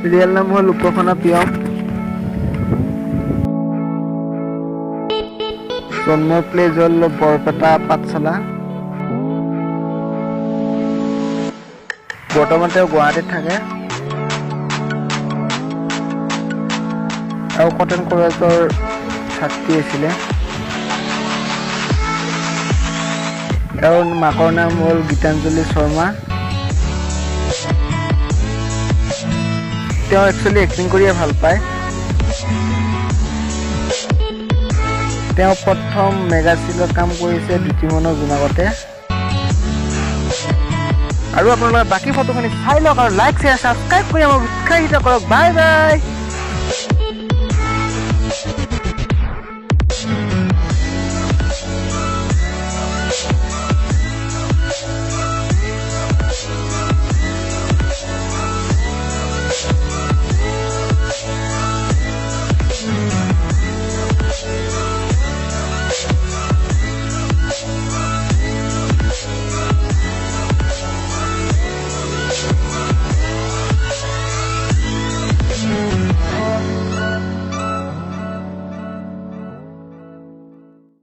Real নাম হ'ল উপাসনা প্ৰিয়ম। জন্ম প্লেচ হ'ল বৰপেটা পাঠশালা। বৰ্তমান তেওঁ গুৱাহাটীত থাকে আৰু কটন কলেজৰ ছাত্ৰী আছিলে। তেওঁৰ মাকৰ নাম হ'ল গীতাঞ্জলি শৰ্মা। তেওঁ একচুৱেলি এক্টিং কৰিয়ে ভাল পায়। তেওঁ প্ৰথম মেগাচিলত কাম কৰিছে দ্যুতিমনৰ জোনাকতে। আৰু আপোনালোকে বাকী ফটোখিনি চাই লওক আৰু লাইক শ্বেয়াৰ ছাবস্ক্ৰাইব কৰি আমাক উৎসাহিত কৰক। Bye bye.